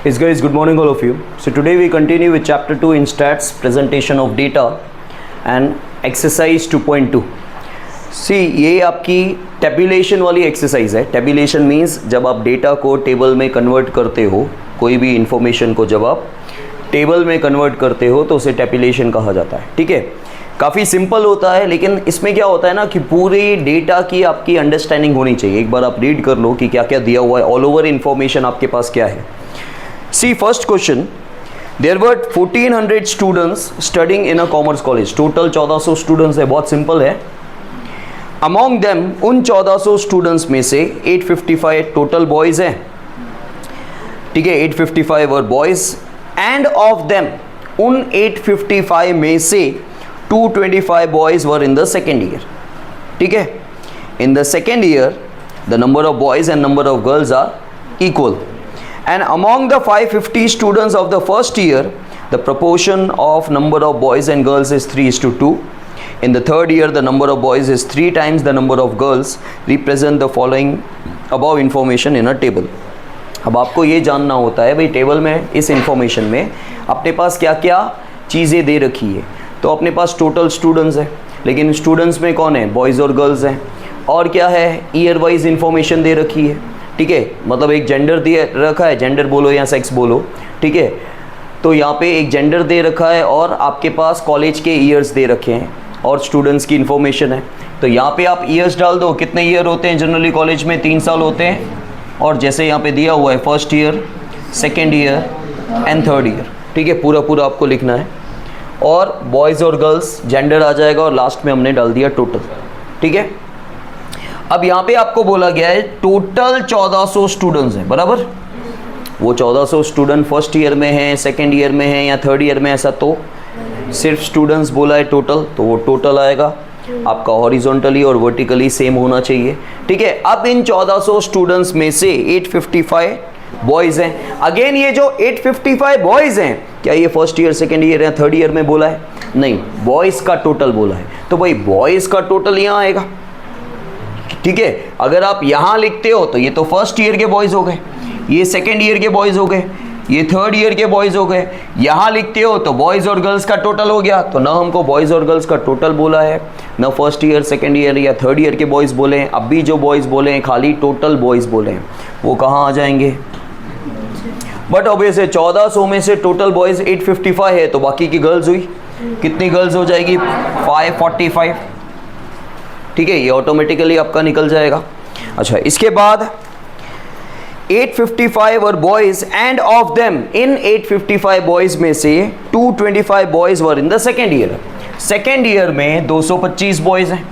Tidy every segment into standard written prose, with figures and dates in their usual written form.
Yes guys, good morning all of you. So today we continue with chapter 2 in stats, presentation of data and exercise 2.2. See, ये आपकी tabulation वाली exercise है. Tabulation means जब आप data को table में convert करते हो, कोई भी इंफॉर्मेशन को जब आप टेबल में कन्वर्ट करते हो तो उसे टेबुलेशन कहा जाता है. ठीक है, काफ़ी सिंपल होता है, लेकिन इसमें क्या होता है ना कि पूरी डेटा की आपकी अंडरस्टैंडिंग होनी चाहिए. एक बार आप रीड कर लो कि क्या क्या दिया हुआ है, ऑल ओवर इन्फॉर्मेशन आपके पास क्या है. See, first question, there were 1400 students studying in a commerce college. Total 1400 students है, बहुत सिंपल है. Among them, उन 1400 students में से 855 total boys हैं. ठीक है, 855 were boys and of them, उन 855 में से 225 boys were in the second year. ठीक है, in the second year, the number of boys and number of girls are equal. And among the 550 students of the first year, the proportion of number of boys and girls is 3:2. In the third year, the number of boys is 3 times the number of girls. Represent the following above information in a table. अब आपको ये जानना होता है भाई table में इस information में अपने पास क्या क्या चीज़ें दे रखी है. तो अपने पास टोटल स्टूडेंट्स है, लेकिन स्टूडेंट्स में कौन है, बॉयज़ और गर्ल्स हैं. और क्या है, ईयर वाइज इंफॉर्मेशन दे रखी है. ठीक है, मतलब एक जेंडर दे रखा है, जेंडर बोलो या सेक्स बोलो. ठीक है, तो यहाँ पे एक जेंडर दे रखा है और आपके पास कॉलेज के ईयर्स दे रखे हैं और स्टूडेंट्स की इन्फॉर्मेशन है. तो यहाँ पे आप ईयर्स डाल दो, कितने ईयर होते हैं जनरली कॉलेज में, 3 साल होते हैं. और जैसे यहाँ पे दिया हुआ है first year, second year and third year. ठीक है, पूरा पूरा आपको लिखना है. और बॉयज़ और गर्ल्स जेंडर आ जाएगा और लास्ट में हमने डाल दिया टोटल. ठीक है, अब यहाँ पे आपको बोला गया है टोटल 1400 स्टूडेंट्स हैं, बराबर. वो 1400 स्टूडेंट फर्स्ट ईयर में हैं, सेकेंड ईयर में हैं या थर्ड ईयर में, ऐसा तो सिर्फ स्टूडेंट्स बोला है टोटल, तो वो टोटल आएगा आपका हॉरिजॉन्टली और वर्टिकली सेम होना चाहिए. ठीक है, अब इन 1400 स्टूडेंट्स में से 855 बॉयज़ हैं. अगेन ये जो 855 बॉयज़ हैं, क्या ये फर्स्ट ईयर, सेकेंड ईयर या थर्ड ईयर में बोला है? नहीं, बॉयज़ का टोटल बोला है. तो भाई बॉयज़ का टोटल यहाँ आएगा. ठीक है, अगर आप यहाँ लिखते हो तो ये तो फर्स्ट ईयर के बॉयज़ हो गए, ये सेकेंड ईयर के बॉयज़ हो गए, ये थर्ड ईयर के बॉयज़ हो गए. यहाँ लिखते हो तो बॉयज़ और गर्ल्स का टोटल हो गया. तो ना हमको बॉयज़ और गर्ल्स का टोटल बोला है, ना फर्स्ट ईयर, सेकेंड ईयर या थर्ड ईयर के बॉयज़ बोले हैं. अब भी जो बॉयज़ बोले हैं खाली टोटल बॉयज़ बोले हैं, वो कहाँ आ जाएंगे? बट ऑब्वियसली 1400 में से टोटल बॉयज़ 855 है, तो बाकी की गर्ल्स हुई, कितनी गर्ल्स हो जाएगी? 545. ठीक है, ये ऑटोमेटिकली आपका निकल जाएगा. अच्छा, इसके बाद 855 were boys and of them, in 855 boys में से 225 boys were in the second year. Second year में 225 बॉयज हैं.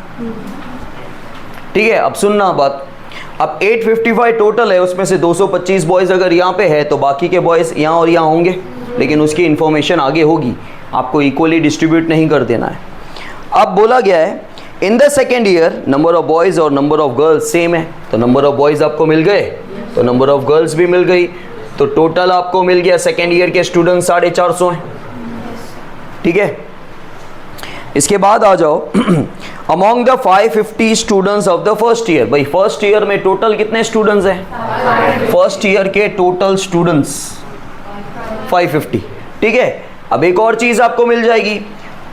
ठीक है, अब सुनना बात. अब 855 टोटल है, उसमें से 225 बॉयज अगर यहाँ पे है तो बाकी के बॉयज यहाँ और यहाँ होंगे, लेकिन उसकी इंफॉर्मेशन आगे होगी. आपको इक्वली डिस्ट्रीब्यूट नहीं कर देना है. अब बोला गया है इन the second year number of boys और नंबर ऑफ गर्ल्स सेम है. तो नंबर ऑफ बॉयज़ आपको मिल गए, तो नंबर ऑफ गर्ल्स भी मिल गई, तो टोटल आपको मिल गया. सेकेंड ईयर के स्टूडेंट 450 हैं. ठीक है, इसके बाद आ जाओ among the 550 students of the first year. भाई फर्स्ट ईयर में टोटल कितने स्टूडेंट्स हैं? फर्स्ट ईयर के टोटल स्टूडेंट्स 550. ठीक है, अब एक और चीज़ आपको मिल जाएगी.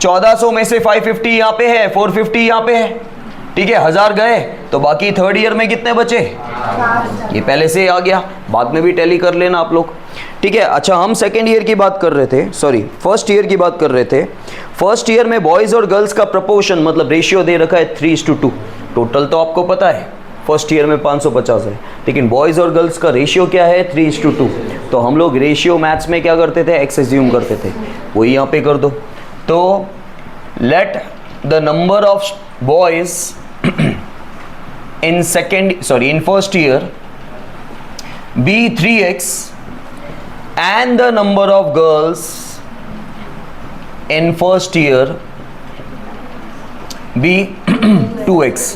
1400 में से 550 यहाँ पे है, 450 यहाँ पे है. ठीक है, 1000 गए, तो बाकी थर्ड ईयर में कितने बचे? ये पहले से आ गया, बाद में भी टैली कर लेना आप लोग. ठीक है, अच्छा हम सेकेंड ईयर की बात कर रहे थे, सॉरी फर्स्ट ईयर की बात कर रहे थे. फर्स्ट ईयर में बॉयज़ और गर्ल्स का प्रपोर्शन मतलब रेशियो दे रखा है 3:2. टोटल तो आपको पता है फर्स्ट ईयर में 550 है, लेकिन बॉयज़ और गर्ल्स का रेशियो क्या है? 3:2. तो हम लोग रेशियो मैथ्स में क्या करते थे? एक्स एज्यूम करते थे, वही यहाँ पे कर दो. तो late the number of boys in first year be 3x and the number of girls in first year be 2x.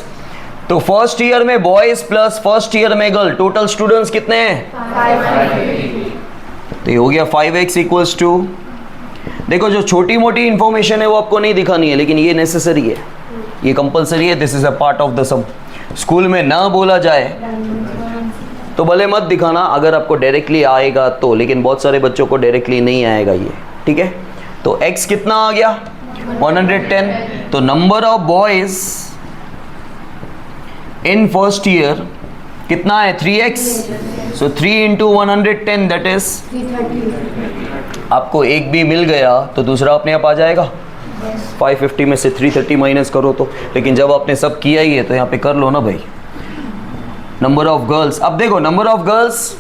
तो फर्स्ट ईयर में बॉयज प्लस फर्स्ट ईयर में गर्ल, टोटल स्टूडेंट्स कितने हैं? 5. तो ये हो गया 5x इक्वल्स टू, देखो जो छोटी मोटी इंफॉर्मेशन है वो आपको नहीं दिखानी है, लेकिन ये नेसेसरी है, ये कंपलसरी है. This is a part of the sum. School में ना बोला जाए तो भले मत दिखाना अगर आपको डायरेक्टली आएगा तो, लेकिन बहुत सारे बच्चों को डायरेक्टली नहीं आएगा ये, ठीक है। तो x कितना आ गया 110। तो number of boys in first year कितना है 3x। So 3 into 110 that is, आपको एक भी मिल गया तो दूसरा अपने आप आ जाएगा। 550 में से 330 माइनस करो तो, लेकिन जब आपने सब किया ही है तो यहाँ पे कर लो ना भाई। नंबर ऑफ गर्ल्स, अब देखो नंबर ऑफ गर्ल्स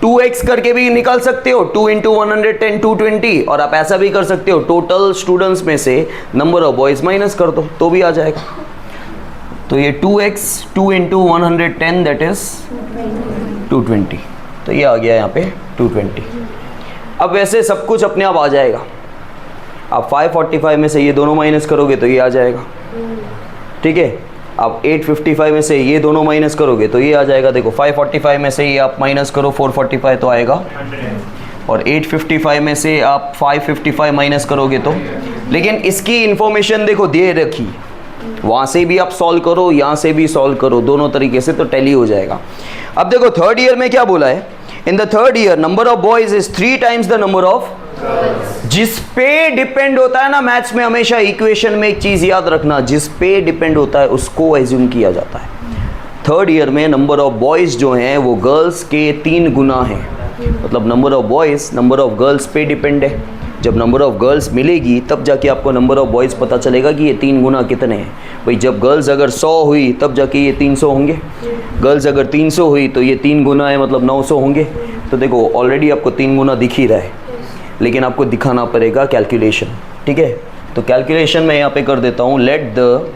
2x करके भी निकाल सकते हो, 2 इंटू 110 220, और आप ऐसा भी कर सकते हो टोटल स्टूडेंट्स में से नंबर ऑफ बॉयज माइनस कर दो तो भी आ जाएगा। तो ये 2x 2 इंटू 110 दैट इज 220, तो ये आ गया यहाँ पे 220। अब वैसे सब कुछ अपने आप आ जाएगा। आप 545 में से ये दोनों माइनस करोगे तो ये आ जाएगा, ठीक है। आप 855 में से ये दोनों माइनस करोगे तो ये आ जाएगा। देखो 545 में से ये आप माइनस करो 445 तो आएगा, और 855 में से आप 555 माइनस करोगे तो, लेकिन इसकी इंफॉर्मेशन देखो दे रखी, वहाँ से भी आप सॉल्व करो यहाँ से भी सॉल्व करो, दोनों तरीके से तो टैली हो जाएगा। अब देखो थर्ड ईयर में क्या बोला है, in the third year number of boys is 3 times the number of, जिस पे डिपेंड होता है ना मैथ्स में, हमेशा इक्वेशन में एक चीज याद रखना, जिस पे डिपेंड होता है उसको एज्यूम किया जाता है। थर्ड ईयर में नंबर ऑफ बॉयज जो हैं वो गर्ल्स के 3 गुना है, मतलब number of boys number of girls पे डिपेंड है। जब नंबर ऑफ गर्ल्स मिलेगी तब जाके आपको नंबर ऑफ बॉयज पता चलेगा कि ये 3 गुना कितने हैं। भाई जब गर्ल्स अगर 100 हुई तब जाके ये 300 होंगे, गर्ल्स अगर 300 हुई तो ये 3 गुना है मतलब 900 होंगे। तो देखो ऑलरेडी आपको 3 गुना दिख ही रहा है, लेकिन आपको दिखाना पड़ेगा कैलकुलेशन, ठीक है। तो कैलकुलेशन मैं यहाँ पे कर देता हूँ, let the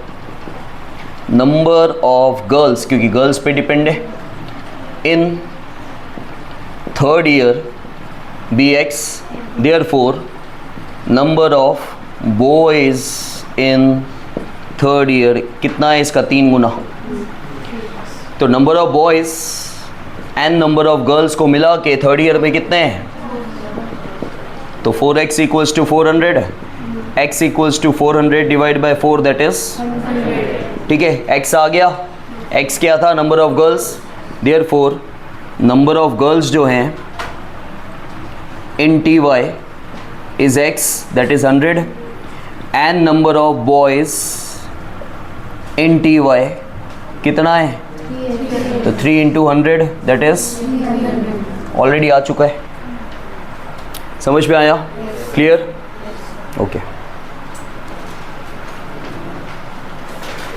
number of girls, क्योंकि गर्ल्स पे डिपेंड है, in third year be x, therefore number of boys in third year कितना है इसका 3 गुना। तो number of boys and number of girls को मिला के थर्ड ईयर में कितने हैं, तो 4x equals to 400, x equals to 400 divide by 4 that is, ठीक है। x आ गया, x क्या था number of girls, therefore number of girls जो हैं in ty is x that is 100, and number of boys in ty कितना है, तो 3 इंटू 100 दैट इज, ऑलरेडी आ चुका है। समझ में आया, क्लियर, ओके।